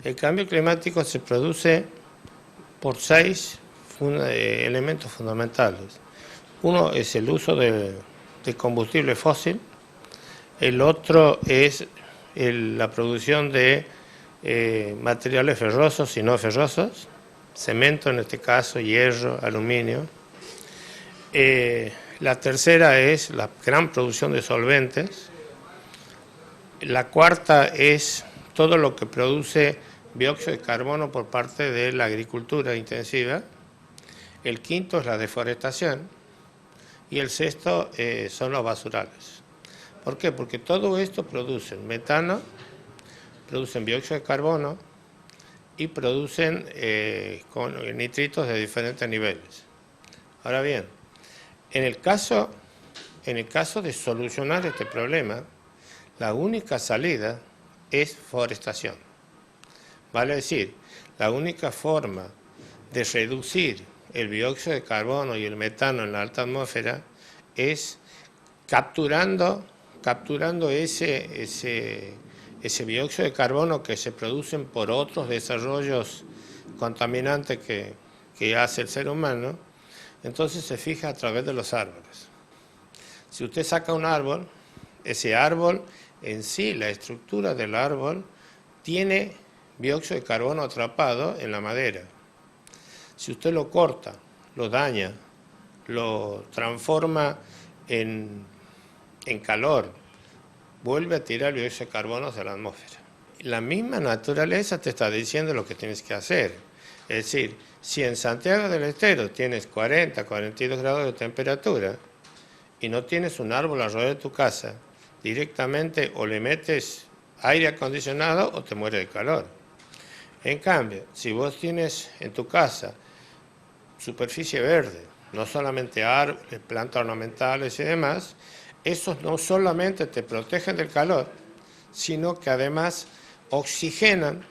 El cambio climático se produce por 6 elementos fundamentales. Uno es el uso de combustible fósil, el otro es la producción de materiales ferrosos y no ferrosos, cemento en este caso, hierro, aluminio. La tercera es la gran producción de solventes. La cuarta es todo lo que produce dióxido de carbono por parte de la agricultura intensiva. El quinto es la deforestación. Y el sexto son los basurales. ¿Por qué? Porque todo esto produce metano, producen dióxido de carbono y producen nitritos de diferentes niveles. Ahora bien, en el caso de solucionar este problema, la única salida es forestación. Vale decir, la única forma de reducir el dióxido de carbono y el metano en la alta atmósfera es capturando ese dióxido de carbono que se producen por otros desarrollos contaminantes que hace el ser humano. Entonces se fija a través de los árboles. Si usted saca un árbol, ese árbol en sí, la estructura del árbol, tiene dióxido de carbono atrapado en la madera. Si usted lo corta, lo daña, lo transforma en calor, vuelve a tirar dióxido de carbono hacia la atmósfera. La misma naturaleza te está diciendo lo que tienes que hacer. Es decir, si en Santiago del Estero tienes 40, 42 grados de temperatura y no tienes un árbol alrededor de tu casa, directamente o le metes aire acondicionado o te mueres de calor. En cambio, si vos tienes en tu casa superficie verde, no solamente árboles, plantas ornamentales y demás, esos no solamente te protegen del calor, sino que además oxigenan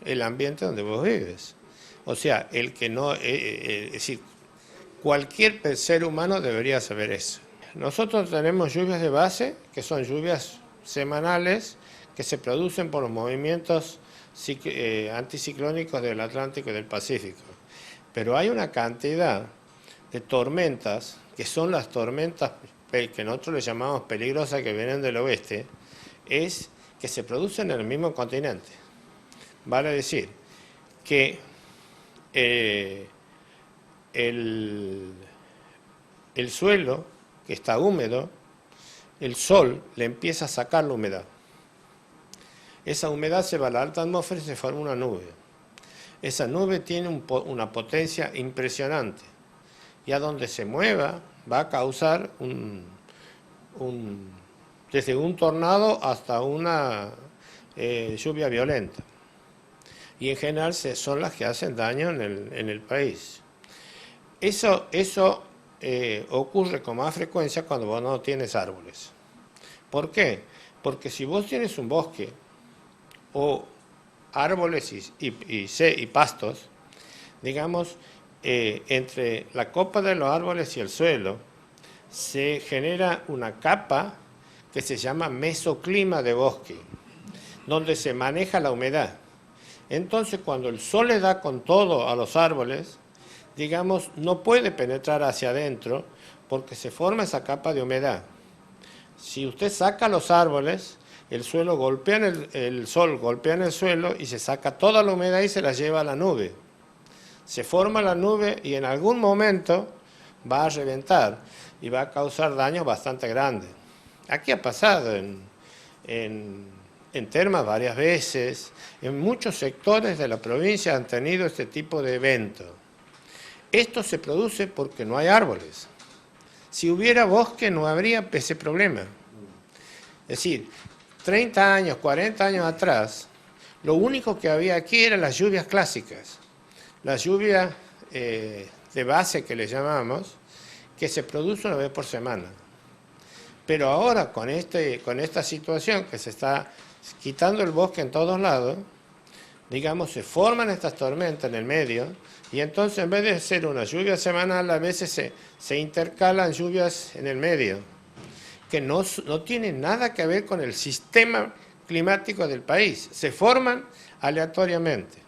el ambiente donde vos vives. O sea, es decir, cualquier ser humano debería saber eso. Nosotros tenemos lluvias de base, que son lluvias semanales, que se producen por los movimientos anticiclónicos del Atlántico y del Pacífico. Pero hay una cantidad de tormentas, que son las tormentas que nosotros le llamamos peligrosas, que vienen del oeste, es que se producen en el mismo continente. Vale decir que el suelo que está húmedo, el sol le empieza a sacar la humedad. Esa humedad se va a la alta atmósfera y se forma una nube. Esa nube tiene una potencia impresionante y a donde se mueva va a causar desde un tornado hasta una lluvia violenta. Y en general son las que hacen daño en el país. Eso ocurre con más frecuencia cuando vos no tienes árboles. ¿Por qué? Porque si vos tienes un bosque o árboles y pastos, digamos, entre la copa de los árboles y el suelo, se genera una capa que se llama mesoclima de bosque, donde se maneja la humedad. Entonces, cuando el sol le da con todo a los árboles, digamos, no puede penetrar hacia adentro porque se forma esa capa de humedad. Si usted saca los árboles, el sol golpea en el suelo y se saca toda la humedad y se la lleva a la nube. Se forma la nube y en algún momento va a reventar y va a causar daños bastante grandes. Aquí ha pasado en Termas varias veces, en muchos sectores de la provincia han tenido este tipo de eventos. Esto se produce porque no hay árboles. Si hubiera bosque no habría ese problema. Es decir, 30 años, 40 años atrás, lo único que había aquí eran las lluvias clásicas, las lluvias de base que le llamamos, que se produce una vez por semana. Pero ahora, con esta situación que se está quitando el bosque en todos lados, digamos, se forman estas tormentas en el medio, y entonces en vez de ser una lluvia semanal, a veces se intercalan lluvias en el medio, que no tienen nada que ver con el sistema climático del país. Se forman aleatoriamente.